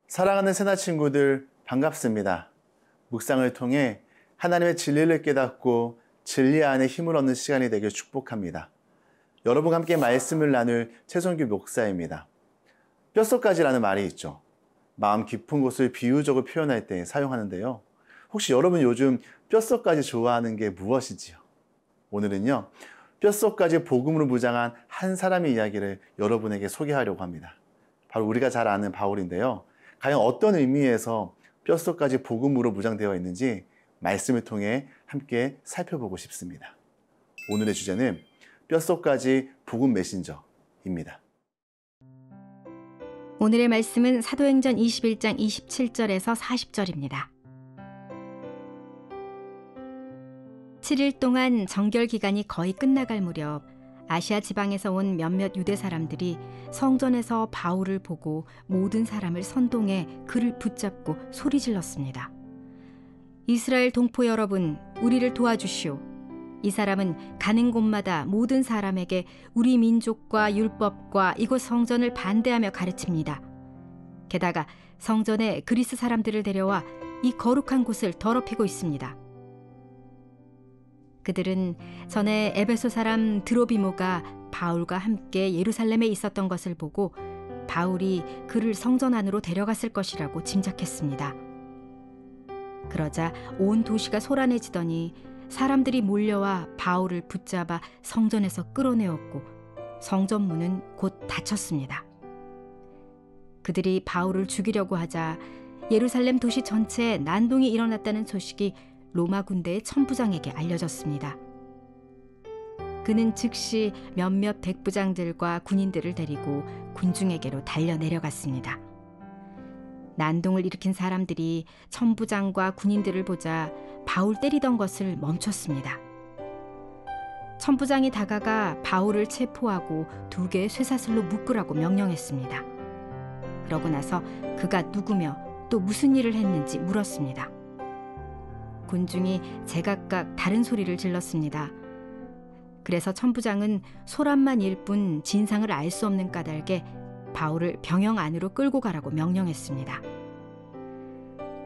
사랑하는 새나 친구들 반갑습니다. 묵상을 통해 하나님의 진리를 깨닫고 진리 안에 힘을 얻는 시간이 되길 축복합니다. 여러분과 함께 말씀을 나눌 최성규 목사입니다. 뼛속까지라는 말이 있죠. 마음 깊은 곳을 비유적으로 표현할 때 사용하는데요. 혹시 여러분 요즘 뼛속까지 좋아하는 게 무엇이지요? 오늘은요, 뼛속까지 복음으로 무장한 한 사람의 이야기를 여러분에게 소개하려고 합니다. 바로 우리가 잘 아는 바울인데요. 과연 어떤 의미에서 뼛속까지 복음으로 무장되어 있는지 말씀을 통해 함께 살펴보고 싶습니다. 오늘의 주제는 뼛속까지 복음 메신저입니다. 오늘의 말씀은 사도행전 21장 27절에서 40절입니다. 7일 동안 정결 기간이 거의 끝나갈 무렵 아시아 지방에서 온 몇몇 유대 사람들이 성전에서 바울을 보고 모든 사람을 선동해 그를 붙잡고 소리질렀습니다. 이스라엘 동포 여러분, 우리를 도와주시오. 이 사람은 가는 곳마다 모든 사람에게 우리 민족과 율법과 이곳 성전을 반대하며 가르칩니다. 게다가 성전에 그리스 사람들을 데려와 이 거룩한 곳을 더럽히고 있습니다. 그들은 전에 에베소 사람 드로비모가 바울과 함께 예루살렘에 있었던 것을 보고 바울이 그를 성전 안으로 데려갔을 것이라고 짐작했습니다. 그러자 온 도시가 소란해지더니 사람들이 몰려와 바울을 붙잡아 성전에서 끌어내었고 성전 문은 곧 닫혔습니다. 그들이 바울을 죽이려고 하자 예루살렘 도시 전체에 난동이 일어났다는 소식이 로마 군대의 천부장에게 알려졌습니다. 그는 즉시 몇몇 백부장들과 군인들을 데리고 군중에게로 달려 내려갔습니다. 난동을 일으킨 사람들이 천부장과 군인들을 보자 바울 때리던 것을 멈췄습니다. 천부장이 다가가 바울을 체포하고 2개의 쇠사슬로 묶으라고 명령했습니다. 그러고 나서 그가 누구며 또 무슨 일을 했는지 물었습니다. 군중이 제각각 다른 소리를 질렀습니다. 그래서 천부장은 소란만 일 뿐 진상을 알 수 없는 까닭에 바울을 병영 안으로 끌고 가라고 명령했습니다.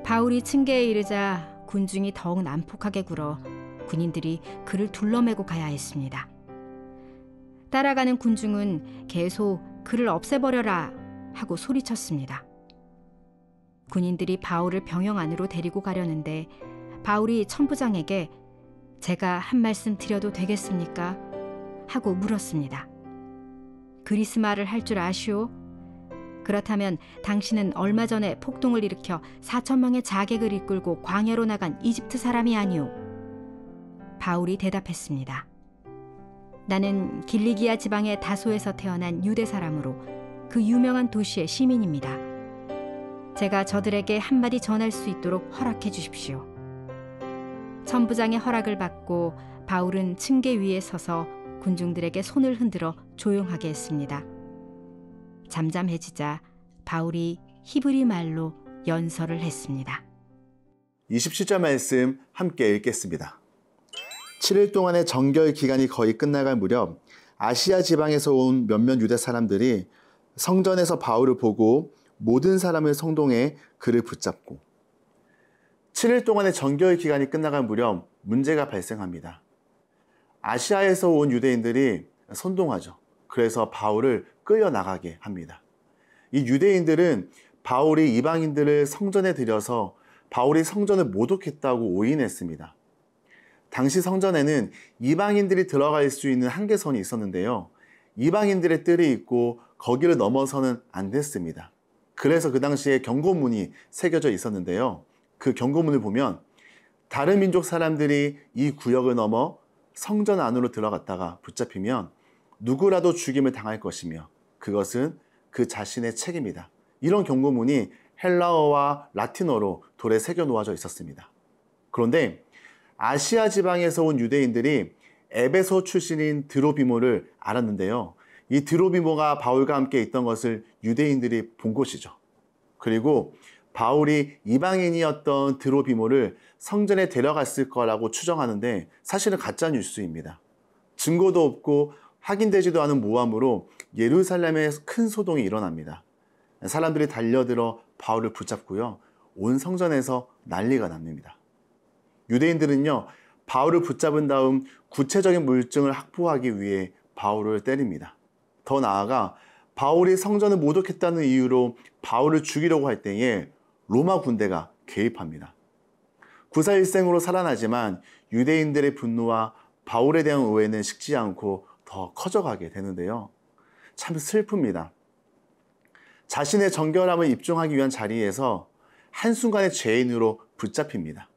바울이 층계에 이르자 군중이 더욱 난폭하게 굴어 군인들이 그를 둘러매고 가야 했습니다. 따라가는 군중은 계속 그를 없애버려라 하고 소리쳤습니다. 군인들이 바울을 병영 안으로 데리고 가려는데 바울이 천부장에게 제가 한 말씀 드려도 되겠습니까? 하고 물었습니다. 그리스 말을 할 줄 아시오? 그렇다면 당신은 얼마 전에 폭동을 일으켜 4,000명의 자객을 이끌고 광야로 나간 이집트 사람이 아니오? 바울이 대답했습니다. 나는 길리기아 지방의 다소에서 태어난 유대 사람으로 그 유명한 도시의 시민입니다. 제가 저들에게 한마디 전할 수 있도록 허락해 주십시오. 천부장의 허락을 받고 바울은 층계 위에 서서 군중들에게 손을 흔들어 조용하게 했습니다. 잠잠해지자 바울이 히브리 말로 연설을 했습니다. 27절 말씀 함께 읽겠습니다. 7일 동안의 정결 기간이 거의 끝나갈 무렵 아시아 지방에서 온 몇몇 유대 사람들이 성전에서 바울을 보고 모든 사람을 성동해 그를 붙잡고 7일 동안의 정결 기간이 끝나갈 무렵 문제가 발생합니다. 아시아에서 온 유대인들이 선동하죠. 그래서 바울을 끌려나가게 합니다. 이 유대인들은 바울이 이방인들을 성전에 들여서 바울이 성전을 모독했다고 오인했습니다. 당시 성전에는 이방인들이 들어갈 수 있는 한계선이 있었는데요. 이방인들의 뜰이 있고 거기를 넘어서는 안 됐습니다. 그래서 그 당시에 경고문이 새겨져 있었는데요. 그 경고문을 보면 다른 민족 사람들이 이 구역을 넘어 성전 안으로 들어갔다가 붙잡히면 누구라도 죽임을 당할 것이며 그것은 그 자신의 책임이다. 이런 경고문이 헬라어와 라틴어로 돌에 새겨 놓아져 있었습니다. 그런데 아시아 지방에서 온 유대인들이 에베소 출신인 드로비모를 알았는데요. 이 드로비모가 바울과 함께 있던 것을 유대인들이 본 것이죠. 그리고 바울이 이방인이었던 드로비모를 성전에 데려갔을 거라고 추정하는데 사실은 가짜 뉴스입니다. 증거도 없고 확인되지도 않은 모함으로 예루살렘에 큰 소동이 일어납니다. 사람들이 달려들어 바울을 붙잡고요. 온 성전에서 난리가 납니다. 유대인들은요, 바울을 붙잡은 다음 구체적인 물증을 확보하기 위해 바울을 때립니다. 더 나아가 바울이 성전을 모독했다는 이유로 바울을 죽이려고 할 때에 로마 군대가 개입합니다. 구사일생으로 살아나지만 유대인들의 분노와 바울에 대한 오해는 식지 않고 더 커져가게 되는데요. 참 슬픕니다. 자신의 정결함을 입증하기 위한 자리에서 한순간에 죄인으로 붙잡힙니다.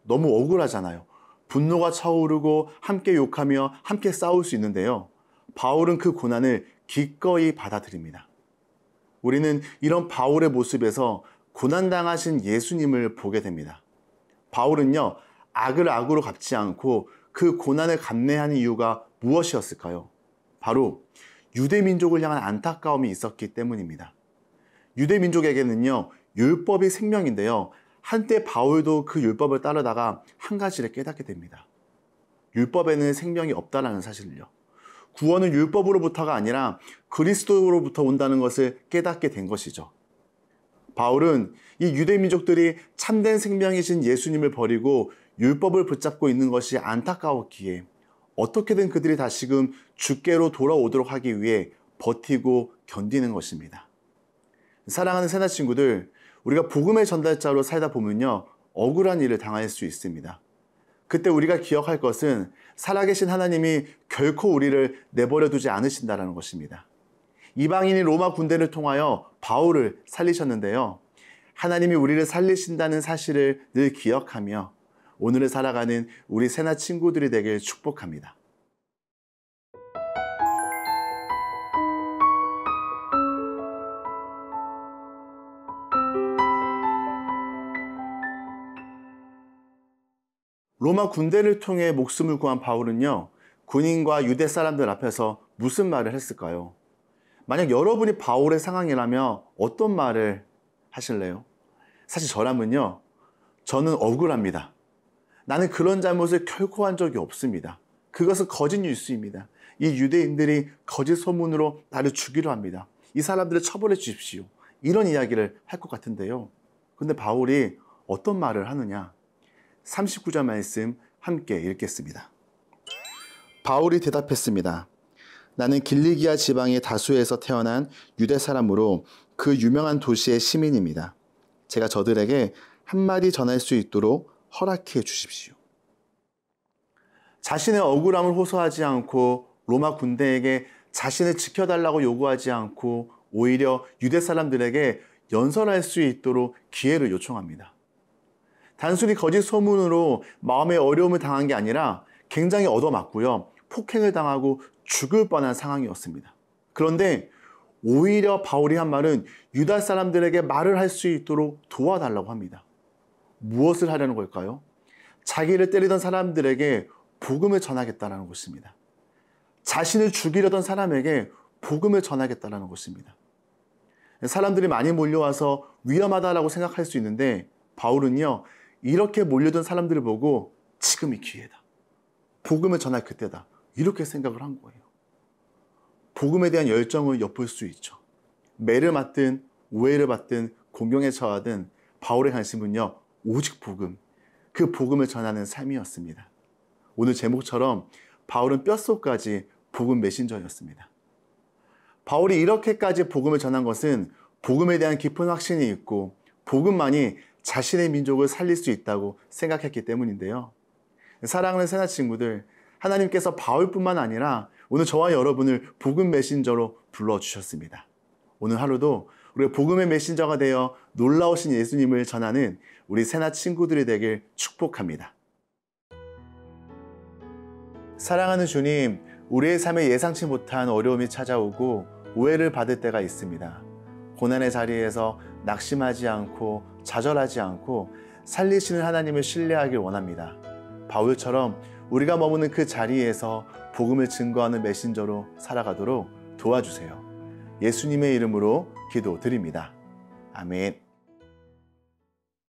너무 억울하잖아요. 분노가 차오르고 함께 욕하며 함께 싸울 수 있는데요. 바울은 그 고난을 기꺼이 받아들입니다. 우리는 이런 바울의 모습에서 고난당하신 예수님을 보게 됩니다. 바울은요, 악을 악으로 갚지 않고 그 고난을 감내하는 이유가 무엇이었을까요? 바로 유대민족을 향한 안타까움이 있었기 때문입니다. 유대민족에게는요, 율법이 생명인데요. 한때 바울도 그 율법을 따르다가 한 가지를 깨닫게 됩니다. 율법에는 생명이 없다는 사실을요. 구원은 율법으로부터가 아니라 그리스도로부터 온다는 것을 깨닫게 된 것이죠. 바울은 이 유대민족들이 참된 생명이신 예수님을 버리고 율법을 붙잡고 있는 것이 안타까웠기에 어떻게든 그들이 다시금 주께로 돌아오도록 하기 위해 버티고 견디는 것입니다. 사랑하는 새나 친구들, 우리가 복음의 전달자로 살다 보면요, 억울한 일을 당할 수 있습니다. 그때 우리가 기억할 것은 살아계신 하나님이 결코 우리를 내버려 두지 않으신다는 것입니다. 이방인이 로마 군대를 통하여 바울을 살리셨는데요. 하나님이 우리를 살리신다는 사실을 늘 기억하며 오늘을 살아가는 우리 새나 친구들이 되길 축복합니다. 로마 군대를 통해 목숨을 구한 바울은요, 군인과 유대 사람들 앞에서 무슨 말을 했을까요? 만약 여러분이 바울의 상황이라면 어떤 말을 하실래요? 사실 저라면요, 저는 억울합니다. 나는 그런 잘못을 결코 한 적이 없습니다. 그것은 거짓 뉴스입니다. 이 유대인들이 거짓 소문으로 나를 죽이려 합니다. 이 사람들을 처벌해 주십시오. 이런 이야기를 할 것 같은데요. 근데 바울이 어떤 말을 하느냐? 39절 말씀 함께 읽겠습니다. 바울이 대답했습니다. 나는 길리기아 지방의 다수에서 태어난 유대 사람으로 그 유명한 도시의 시민입니다. 제가 저들에게 한마디 전할 수 있도록 허락해 주십시오. 자신의 억울함을 호소하지 않고 로마 군대에게 자신을 지켜달라고 요구하지 않고 오히려 유대 사람들에게 연설할 수 있도록 기회를 요청합니다. 단순히 거짓 소문으로 마음의 어려움을 당한 게 아니라 굉장히 얻어맞고요. 폭행을 당하고 죽을 뻔한 상황이었습니다. 그런데 오히려 바울이 한 말은 유다 사람들에게 말을 할 수 있도록 도와달라고 합니다. 무엇을 하려는 걸까요? 자기를 때리던 사람들에게 복음을 전하겠다는 것입니다. 자신을 죽이려던 사람에게 복음을 전하겠다는 것입니다. 사람들이 많이 몰려와서 위험하다라고 생각할 수 있는데 바울은요, 이렇게 몰려든 사람들을 보고 지금이 기회다. 복음을 전할 그때다. 이렇게 생각을 한 거예요. 복음에 대한 열정을 엿볼 수 있죠. 매를 맞든 오해를 받든 공경에 처하든 바울의 관심은요, 오직 복음, 그 복음을 전하는 삶이었습니다. 오늘 제목처럼 바울은 뼛속까지 복음 메신저였습니다. 바울이 이렇게까지 복음을 전한 것은 복음에 대한 깊은 확신이 있고 복음만이 자신의 민족을 살릴 수 있다고 생각했기 때문인데요. 사랑하는 새나 친구들, 하나님께서 바울뿐만 아니라 오늘 저와 여러분을 복음 메신저로 불러주셨습니다. 오늘 하루도 우리가 복음의 메신저가 되어 놀라우신 예수님을 전하는 우리 새나 친구들이 되길 축복합니다. 사랑하는 주님, 우리의 삶에 예상치 못한 어려움이 찾아오고 오해를 받을 때가 있습니다. 고난의 자리에서 낙심하지 않고 좌절하지 않고 살리시는 하나님을 신뢰하길 원합니다. 바울처럼 우리가 머무는 그 자리에서 복음을 증거하는 메신저로 살아가도록 도와주세요. 예수님의 이름으로 기도드립니다. 아멘.